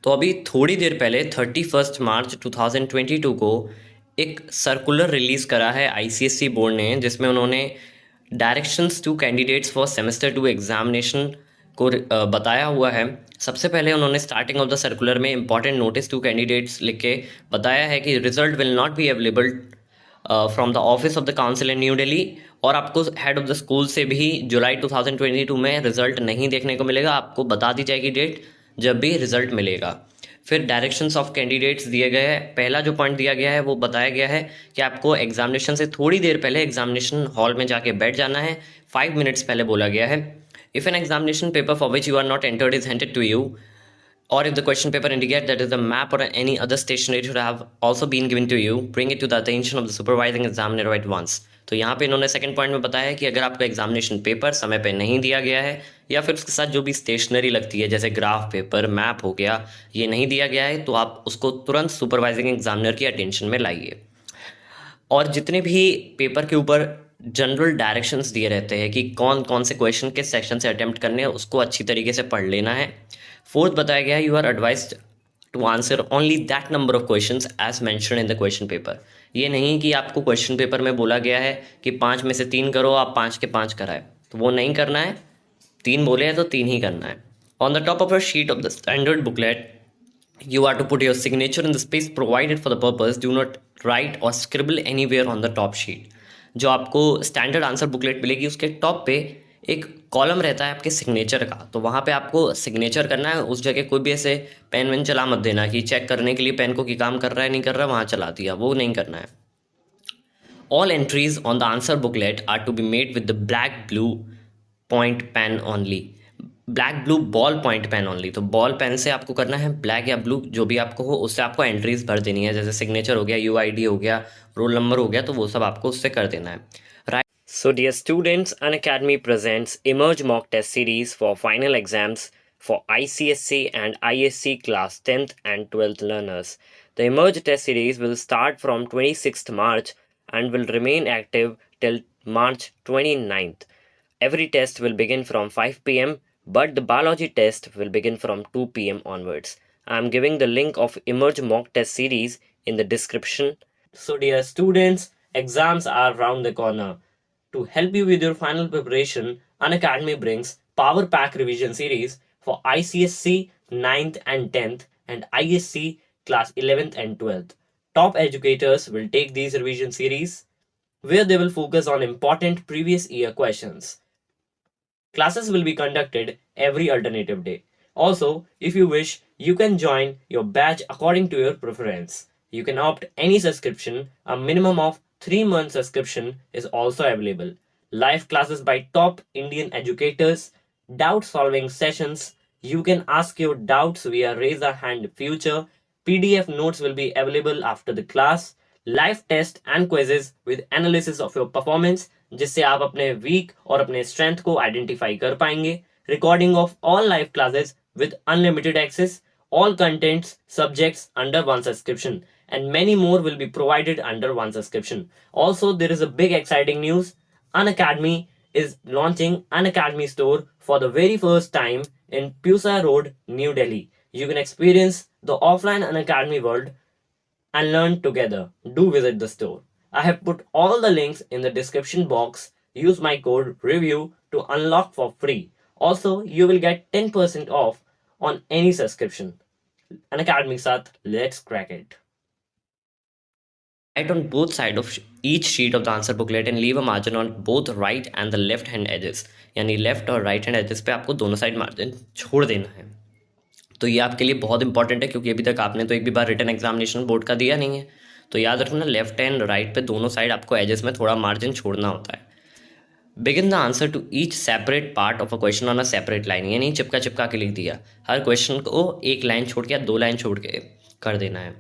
तो अभी थोड़ी देर पहले 31 मार्च 2022 को एक सर्कुलर रिलीज़ करा है आईसीएसई बोर्ड ने, जिसमें उन्होंने directions to candidates for semester 2 examination को बताया हुआ है। सबसे पहले उन्होंने स्टार्टिंग ऑफ द सर्कुलर में इंपॉर्टेंट नोटिस टू कैंडिडेट्स लिख के बताया है कि result will not be available from the office of the council in New Delhi, और आपको हेड ऑफ द स्कूल से भी जुलाई 2022 में रिजल्ट नहीं देखने को मिलेगा। आपको बता दी जाएगी डेट जब भी रिजल्ट मिलेगा। फिर डायरेक्शंस ऑफ कैंडिडेट्स दिए गए हैं। पहला जो पॉइंट दिया गया है वो बताया गया है कि आपको एग्जामिनेशन से थोड़ी देर पहले एग्जामिनेशन हॉल में जाके बैठ जाना है। 5 मिनट्स पहले बोला गया है। If an examination paper for which you are not entered is handed to you, or if the question paper indicate that is the map or any other stationery should have also been given to you, bring it to the attention of the supervising examiner at once। तो यहाँ पे इन्होंने second point में बताया कि अगर आपका examination paper समय पे नहीं दिया गया है या फिर उसके साथ जो भी स्टेशनरी लगती है जैसे ग्राफ पेपर, मैप हो गया, ये नहीं दिया गया है तो आप उसको तुरंत सुपरवाइजिंग एग्जामिनर की अटेंशन में लाइए। और जितने भी पेपर के ऊपर जनरल डायरेक्शंस दिए रहते हैं कि कौन कौन से क्वेश्चन किस सेक्शन से अटेम्प्ट करने हैं, उसको अच्छी तरीके से पढ़ लेना है। फोर्थ बताया गया है you are advised to answer only that number of questions as mentioned in the question paper. ये नहीं कि आपको क्वेश्चन पेपर में बोला गया है कि 5 में से 3 करो, आप 5 के 5 कराए, तो वो नहीं करना है। 3 बोले हैं तो 3 ही करना है। On the top of a sheet of the standard booklet you are to put your signature in the space provided for the purpose. Do not write or scribble anywhere on the top sheet। जो आपको standard answer booklet मिलेगी उसके top पे एक column रहता है आपके signature का, तो वहाँ पे आपको सिग्नेचर करना है। उस जगह कोई भी ऐसे पेन वेन चला मत देना कि चेक करने के लिए पेन को कि काम कर रहा है नहीं कर रहा, वहाँ चला दिया, वो नहीं करना है। All entries on the answer booklet are to be made with the black blue point pen only। Black blue ball point pen only, तो बॉल पेन से आपको करना है, ब्लैक या ब्लू जो भी आपको हो उससे आपको एंट्रीज भर देनी है। जैसे सिग्नेचर हो गया, यूआईडी हो गया, रोल नंबर हो गया, तो वो सब आपको उससे कर देना है। Right. So dear students, Unacademy presents emerge mock test series for final exams for ICSE and ISC class 10th and 12th learners। The Emerge test series will start from 26th March and will remain active till March 29th। Every test will begin from 5 p.m. but the biology test will begin from 2 p.m. onwards। I am giving the link of Emerge mock test series in the description। So dear students, exams are round the corner। To help you with your final preparation, Unacademy brings Power Pack revision series for ICSC 9th and 10th and ISC class 11th and 12th। Top educators will take these revision series where they will focus on important previous year questions। Classes will be conducted every alternative day। Also, if you wish, you can join your batch according to your preference। You can opt any subscription. A minimum of 3 months subscription is also available। Live classes by top Indian educators, doubt solving sessions, you can ask your doubts via raise a hand feature, PDF notes will be available after the class, live test and quizzes with analysis of your performance जिससे आप अपने week और अपने strength को identify कर पाएंगे, recording of all live classes with unlimited access, all contents subjects under one subscription, and many more will be provided under one subscription। Also, there is a big exciting news। Unacademy is launching Unacademy store for the very first time in Pusa Road, New Delhi। You can experience the offline Unacademy world and learn together। Do visit the store। I have put all the links in the description box। Use my code REVIEW to unlock for free। Also, you will get 10% off on any subscription। Unacademy साथ, let's crack it। Write on both sides of each sheet of the answer booklet and leave a margin on both right and the left hand edges। यानी left और right hand edges पे आपको दोनों side margin छोड़ देना है। तो ये आपके लिए बहुत इंपॉर्टेंट है क्योंकि अभी तक आपने तो एक भी बार रिटन एग्जामिनेशन बोर्ड का दिया नहीं है, तो याद रखना लेफ्ट एंड राइट पे दोनों साइड आपको एजेस में थोड़ा मार्जिन छोड़ना होता है। Begin the answer to each separate part of a question on a separate line. ये नहीं चिपका चिपका के लिख दिया, हर क्वेश्चन को एक लाइन छोड़ के या 2 लाइन छोड़ के कर देना है।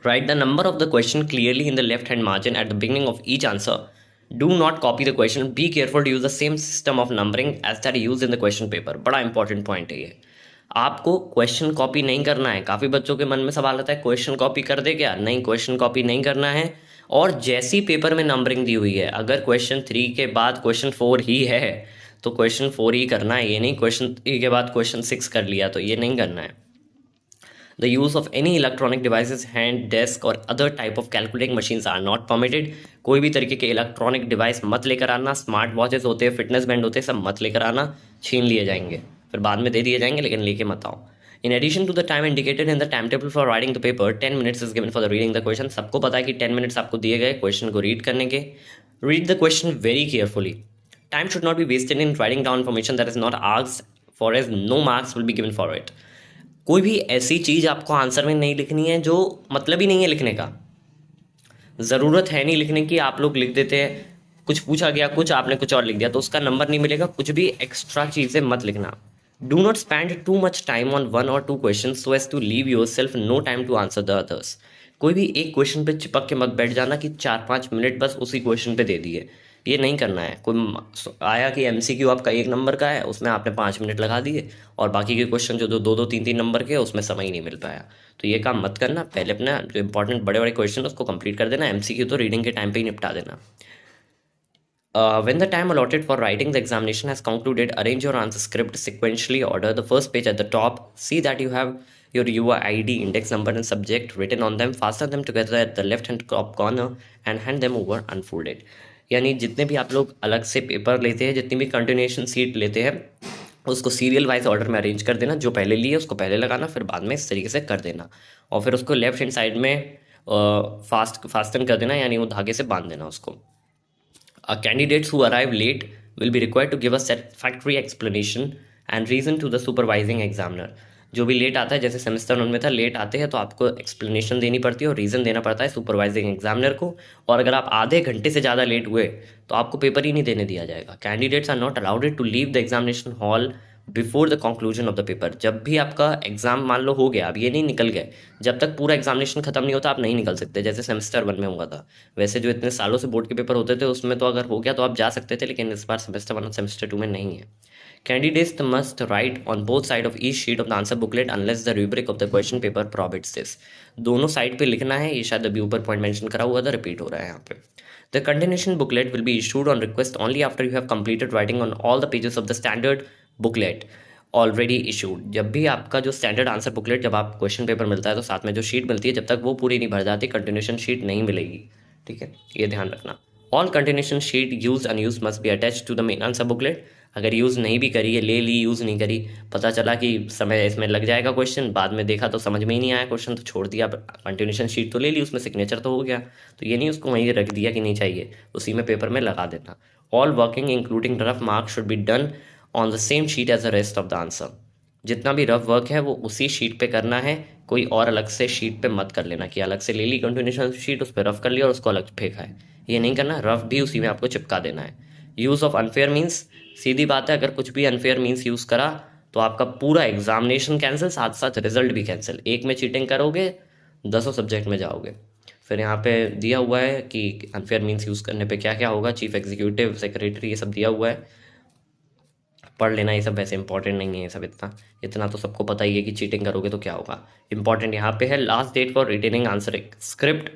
Write the number of the question clearly in the left hand margin at the beginning of each answer. Do not copy the question. Be careful to use the same system of numbering as that use in the question paper. बड़ा important point है ये। आपको question copy नहीं करना है। काफ़ी बच्चों के मन में सवाल आता है क्वेश्चन कॉपी कर दे क्या? नहीं, क्वेश्चन कॉपी नहीं करना है। और जैसी पेपर में नंबरिंग दी हुई है, अगर क्वेश्चन 3 के बाद क्वेश्चन 4 ही है तो क्वेश्चन 4 ही करना है। ये नहीं क्वेश्चन 3 के बाद क्वेश्चन 6 कर लिया, तो ये नहीं करना है। The use of any electronic devices, hand, desk और other type of calculating machines are not permitted. कोई भी तरीके के इलेक्ट्रॉनिक डिवाइस मत लेकर आना। स्मार्ट वॉचेस होते हैं, फिटनेस बैंड होते हैं, सब मत लेकर आना, छीन लिए जाएंगे, फिर बाद में दे दिए जाएंगे, लेकिन लेके मत आओ। In addition to the time indicated in the timetable for writing the paper, 10 minutes is given for the reading the question. सबको पता है कि 10 minutes आपको दिए गए क्वेश्चन को रीड करने के। Read the question very carefully. Time should not be wasted in writing down information that is not asked for, as no marks will be given for it. कोई भी ऐसी चीज़ आपको आंसर में नहीं लिखनी है जो मतलब ही नहीं है लिखने का, ज़रूरत है नहीं लिखने की, आप लोग लिख देते हैं, कुछ पूछा गया कुछ, आपने कुछ और लिख दिया तो उसका नंबर नहीं मिलेगा। कुछ भी एक्स्ट्रा चीज़ें मत लिखना। Do not spend too much time on one or two questions so as to leave yourself no time to answer the others. कोई भी एक क्वेश्चन पे चिपक के मत बैठ जाना कि 4-5 मिनट बस उसी क्वेश्चन पे दे दिए, ये नहीं करना है। कोई आया कि एमसीक्यू आपका 1 नंबर का है, उसमें आपने 5 मिनट लगा दिए, और बाकी के क्वेश्चन जो 2-2, 3-3 नंबर के उसमें समय ही नहीं मिल पाया। तो ये काम मत करना। पहले अपना जो इंपॉर्टेंट बड़े बड़े क्वेश्चन उसको कंप्लीट कर देना, एमसीक्यू तो रीडिंग के टाइम पे ही निपटा देना। When the time allotted for writing the examination has concluded, arrange your answer script sequentially. Order the first page at the top. See that you have your UID, index number and subject written on them. Fasten them together at the left hand top corner and hand them over unfolded. यानी जितने भी आप लोग अलग से paper लेते हैं, जितनी भी कंटिन्यूएशन सीट लेते हैं, उसको सीरियल वाइज ऑर्डर में अरेंज कर देना। जो पहले लिए उसको पहले लगाना, फिर बाद में इस तरीके से कर देना, और फिर उसको लेफ्ट हैंड साइड में फास्टन कर देना, यानी वो धागे से बांध देना उसको। Candidates who arrive late will be required to give a satisfactory explanation and reason to the supervising examiner. जो भी लेट आता है, जैसे सेमेस्टर 1 में था, लेट आते हैं तो आपको एक्सप्लेनेशन देनी पड़ती है और रीज़न देना पड़ता है सुपरवाइजिंग एग्जामिनर को। और अगर आप आधे घंटे से ज़्यादा लेट हुए तो आपको पेपर ही नहीं देने दिया जाएगा। Candidates are not allowed to leave the examination hall before the conclusion of the paper. जब भी आपका एग्जाम मान लो हो गया, अब ये नहीं निकल गए, जब तक पूरा एग्जामिनेशन खत्म नहीं होता आप नहीं निकल सकते, जैसे सेमेस्टर 1 में हुआ था। वैसे जो इतने सालों से बोर्ड के पेपर होते थे उसमें तो अगर हो गया तो आप जा सकते थे, लेकिन इस बार सेमेस्टर 1 और सेमेस्टर 2 में नहीं है। Candidates must write on both sides of each sheet of the answer booklet unless the rubric of the question paper prohibits this. दोनों साइड पे लिखना है, ये शायद अभी ऊपर पॉइंट मेंशन करा हुआ था, रिपीट हो रहा है यहाँ पे। The continuation booklet will be issued on request only after you have completed writing on all the pages of the standard booklet already issued. जब भी आपका जो स्टैंडर्ड आंसर बुकलेट, जब आप क्वेश्चन पेपर मिलता है तो साथ में जो शीट मिलती है, जब तक वो पूरी नहीं भर जाती कंटिन्यूशन शीट नहीं मिलेगी। ठीक है, ये ध्यान रखना। All continuation sheet use unuse must be attach to the main answer booklet. अगर यूज़ नहीं भी करी है, ले ली, यूज़ नहीं करी, पता चला कि समय इसमें लग जाएगा क्वेश्चन, बाद में देखा तो समझ में ही नहीं आया क्वेश्चन, तो छोड़ दिया। कंटिन्यूशन शीट तो ले ली, उसमें सिग्नेचर तो हो गया, तो ये नहीं उसको वहीं रख दिया कि नहीं चाहिए, उसी में पेपर में लगा देना। All working including rough mark should be done on the same sheet as the rest of the answer. जितना भी रफ वर्क है वो उसी शीट पे करना है, कोई और अलग से शीट पे मत कर लेना कि अलग से ले ली कंटिन्यूशन शीट, उस पर रफ कर लिया और उसको अलग फेंका है, ये नहीं करना। रफ भी उसी में आपको चिपका देना है। यूज़ ऑफ अनफेयर मीन्स, सीधी बात है, अगर कुछ भी अनफेयर मीन्स यूज़ करा तो आपका पूरा एग्जामिनेशन कैंसिल, साथ साथ रिजल्ट भी कैंसिल। एक में चीटिंग करोगे 10 सब्जेक्ट में जाओगे। फिर यहाँ पे दिया हुआ है कि अनफेयर मीन्स यूज़ करने पे क्या क्या होगा, चीफ एग्जीक्यूटिव, सेक्रेटरी, ये सब दिया हुआ है, पढ़ लेना। ये सब वैसे इंपॉर्टेंट नहीं है, ये सब इतना इतना तो सबको पता ही है कि चीटिंग करोगे तो क्या होगा। इंपॉर्टेंट यहाँ पे है last date for retaining answer script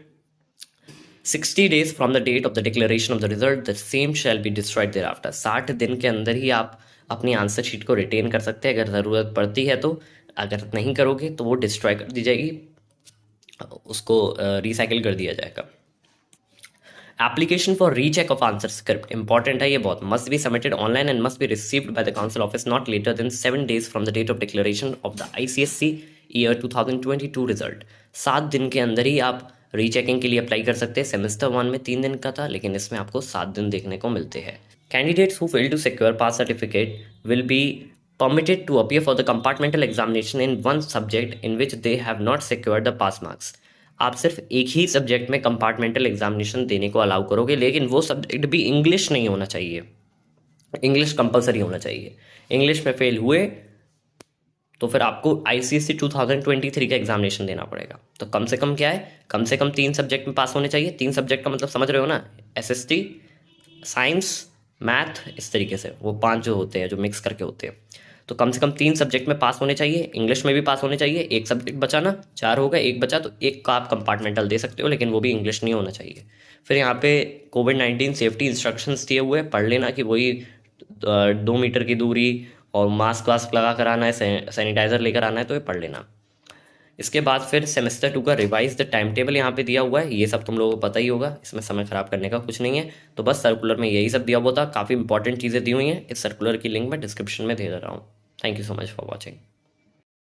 60 days from the date of the declaration of the result, the same shall be destroyed thereafter. 60 दिन के अंदर ही आप अपनी आंसर शीट को रिटेन कर सकते हैं, अगर ज़रूरत पड़ती है तो। अगर नहीं करोगे तो वो डिस्ट्रॉय कर दी जाएगी, उसको रिसाइकिल कर दिया जाएगा। Application for recheck of answer script important है ये बहुत। Must be submitted online and must be received by the council office not later than 7 days from the date of declaration of the ICSE year 2022 result. 7 दिन के अंदर ही आप rechecking के लिए apply कर सकते हैं। सेमेस्टर 1 में 3 दिन का था, लेकिन इसमें आपको 7 दिन देखने को मिलते हैं। Candidates who fail to secure pass certificate will be permitted to appear for the compartmental examination in one subject in which they have not secured the pass marks. आप सिर्फ एक ही सब्जेक्ट में कंपार्टमेंटल एग्जामिनेशन देने को allow करोगे, लेकिन वो subject भी इंग्लिश नहीं होना चाहिए, इंग्लिश कंपलसरी होना चाहिए। इंग्लिश में फेल हुए तो फिर आपको ICSE 2023 का एग्जामिनेशन देना पड़ेगा। तो कम से कम क्या है, कम से कम 3 सब्जेक्ट में पास होने चाहिए। 3 सब्जेक्ट का मतलब समझ रहे हो ना, SST, साइंस, मैथ, इस तरीके से वो 5 जो होते हैं, जो मिक्स करके होते हैं। तो कम से कम 3 सब्जेक्ट में पास होने चाहिए, इंग्लिश में भी पास होने चाहिए। एक सब्जेक्ट बचा ना, 4 हो गए, एक बचा तो एक का आप कंपार्टमेंटल दे सकते हो, लेकिन वो भी इंग्लिश नहीं होना चाहिए। फिर यहाँ पे कोविड-19 सेफ्टी इंस्ट्रक्शंस दिए हुए, पढ़ लेना कि वही 2 मीटर की दूरी और मास्क वास्क लगा कर आना है, सैनिटाइजर लेकर आना है, तो ये पढ़ लेना। इसके बाद फिर सेमेस्टर 2 का रिवाइज्ड टाइम टेबल यहाँ पे दिया हुआ है, ये सब तुम लोगों को पता ही होगा, इसमें समय ख़राब करने का कुछ नहीं है। तो बस सर्कुलर में यही सब दिया हुआ था, काफ़ी इंपॉर्टेंट चीज़ें दी हुई हैं। इस सर्कुलर की लिंक मैं डिस्क्रिप्शन में दे रहा हूँ। Thank you so much for watching.